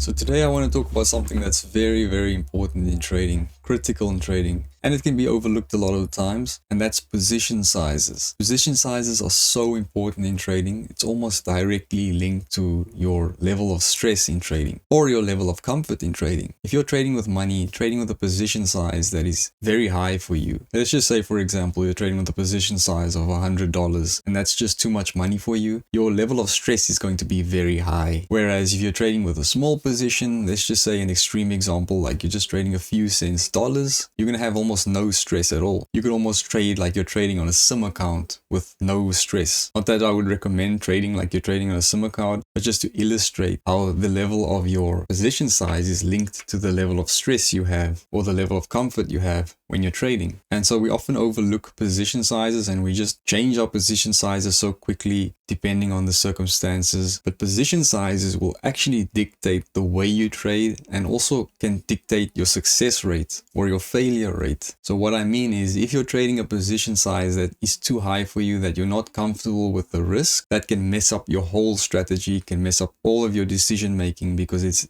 So today I want to talk about something that's very, very important in trading, critical in trading, and it can be overlooked a lot of the times, and that's position sizes. Position sizes are so important in trading. It's almost directly linked to your level of stress in trading or your level of comfort in trading. If you're trading with money, trading with a position size that is very high for you. Let's just say, for example, you're trading with a position size of $100 and that's just too much money for you. Your level of stress is going to be very high. Whereas if you're trading with a small position, let's just say an extreme example, like you're just trading a few cents dollars, you're going to have almost no stress at all. You could almost trade like you're trading on a sim account with no stress. Not that I would recommend trading like you're trading on a sim account, but just to illustrate how the level of your position size is linked to the level of stress you have or the level of comfort you have when you're trading. And so we often overlook position sizes and we just change our position sizes so quickly depending on the circumstances. But position sizes will actually dictate the way you trade and also can dictate your success rate or your failure rate. So what I mean is, if you're trading a position size that is too high for you, that you're not comfortable with the risk, that can mess up your whole strategy, can mess up all of your decision making, because it's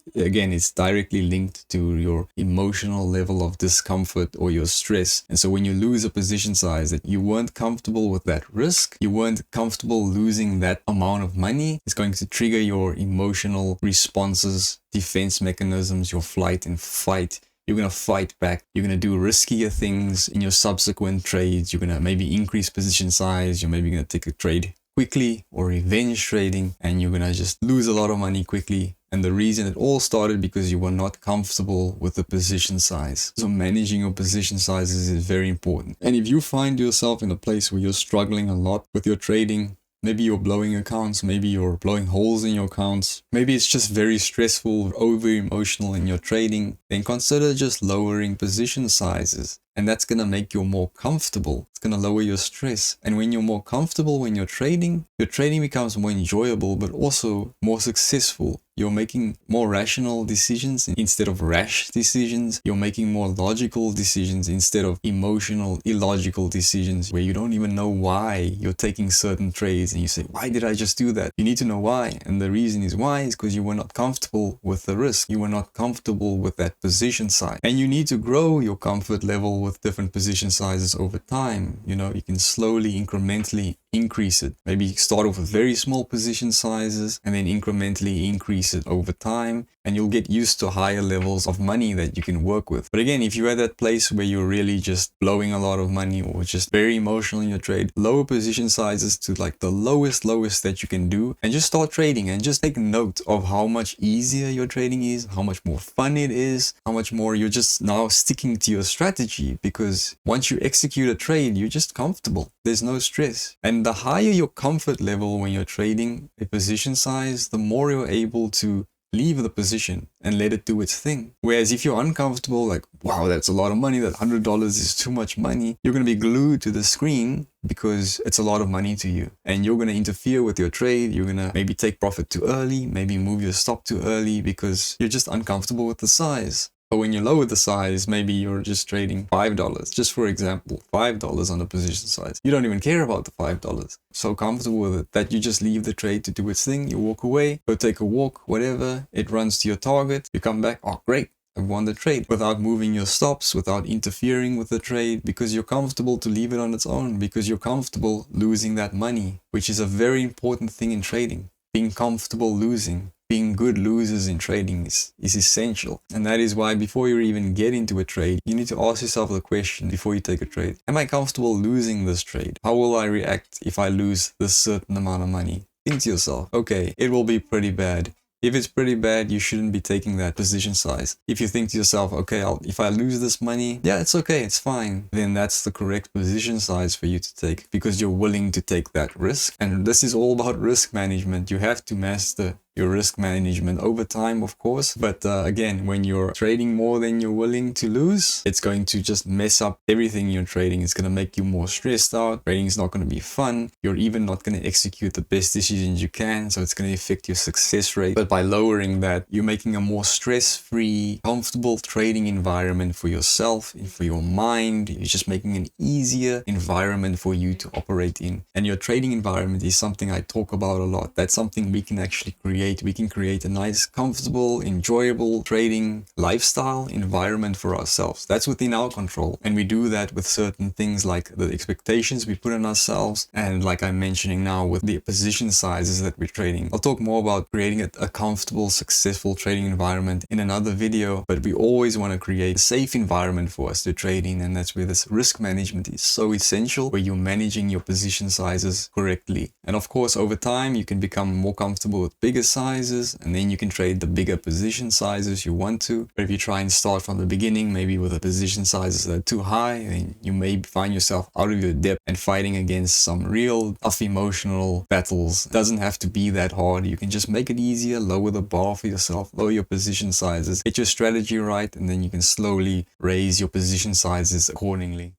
directly linked to your emotional level of discomfort or your stress. And so when you lose a position size that you weren't comfortable with that risk, you weren't comfortable losing that amount of money, it's going to trigger your emotional responses, defense mechanisms, your flight and fight. You're going to fight back. You're going to do riskier things in your subsequent trades. You're going to maybe increase position size. You're maybe going to take a trade quickly or revenge trading, and you're going to just lose a lot of money quickly. And the reason it all started because you were not comfortable with the position size. So managing your position sizes is very important. And if you find yourself in a place where you're struggling a lot with your trading, maybe you're blowing accounts, maybe you're blowing holes in your accounts, maybe it's just very stressful, over emotional in your trading, then consider just lowering position sizes. And that's going to make you more comfortable. It's going to lower your stress. And when you're more comfortable when you're trading, your trading becomes more enjoyable, but also more successful. You're making more rational decisions instead of rash decisions. You're making more logical decisions instead of emotional, illogical decisions where you don't even know why you're taking certain trades and you say, why did I just do that? You need to know why. And the reason is why is because you were not comfortable with the risk. You were not comfortable with that position size. And you need to grow your comfort level with different position sizes over time. You can slowly, incrementally increase it. Maybe start off with very small position sizes and then incrementally increase it over time, and you'll get used to higher levels of money that you can work with. But again, if you're at that place where you're really just blowing a lot of money or just very emotional in your trade, lower position sizes to like the lowest that you can do and just start trading, and just take note of how much easier your trading is, how much more fun it is, how much more you're just now sticking to your strategy, because once you execute a trade, you're just comfortable. There's no stress. And the higher your comfort level when you're trading a position size, the more you're able to leave the position and let it do its thing. Whereas if you're uncomfortable, like, wow, that's a lot of money, that $100 is too much money, you're going to be glued to the screen because it's a lot of money to you. And you're going to interfere with your trade. You're going to maybe take profit too early, maybe move your stop too early because you're just uncomfortable with the size. But when you lower the size, maybe you're just trading $5, just for example, $5 on a position size. You don't even care about the $5. So comfortable with it that you just leave the trade to do its thing. You walk away, go take a walk, whatever. It runs to your target. You come back. Oh, great. I've won the trade without moving your stops, without interfering with the trade, because you're comfortable to leave it on its own, because you're comfortable losing that money, which is a very important thing in trading. Being comfortable losing. Being good losers in trading is essential. And that is why before you even get into a trade, you need to ask yourself the question before you take a trade. Am I comfortable losing this trade? How will I react if I lose this certain amount of money? Think to yourself, okay, it will be pretty bad. If it's pretty bad, you shouldn't be taking that position size. If you think to yourself, okay, if I lose this money, yeah, it's okay, it's fine, then that's the correct position size for you to take, because you're willing to take that risk. And this is all about risk management. You have to master your risk management over time, of course. But again, when you're trading more than you're willing to lose, it's going to just mess up everything you're trading. It's going to make you more stressed out. Trading is not going to be fun. You're even not going to execute the best decisions you can. So it's going to affect your success rate. But by lowering that, you're making a more stress-free, comfortable trading environment for yourself and for your mind. You're just making an easier environment for you to operate in. And your trading environment is something I talk about a lot. That's something we can actually create we can create a nice, comfortable, enjoyable trading lifestyle environment for ourselves. That's within our control. And we do that with certain things like the expectations we put on ourselves. And like I'm mentioning now with the position sizes that we're trading. I'll talk more about creating a comfortable, successful trading environment in another video, but we always want to create a safe environment for us to trade in. And that's where this risk management is so essential, where you're managing your position sizes correctly. And of course, over time, you can become more comfortable with bigger sizes, and then you can trade the bigger position sizes you want to. But if you try and start from the beginning, maybe with the position sizes that are too high, then you may find yourself out of your depth and fighting against some real tough emotional battles. It doesn't have to be that hard. You can just make it easier, lower the bar for yourself, lower your position sizes, get your strategy right, and then you can slowly raise your position sizes accordingly.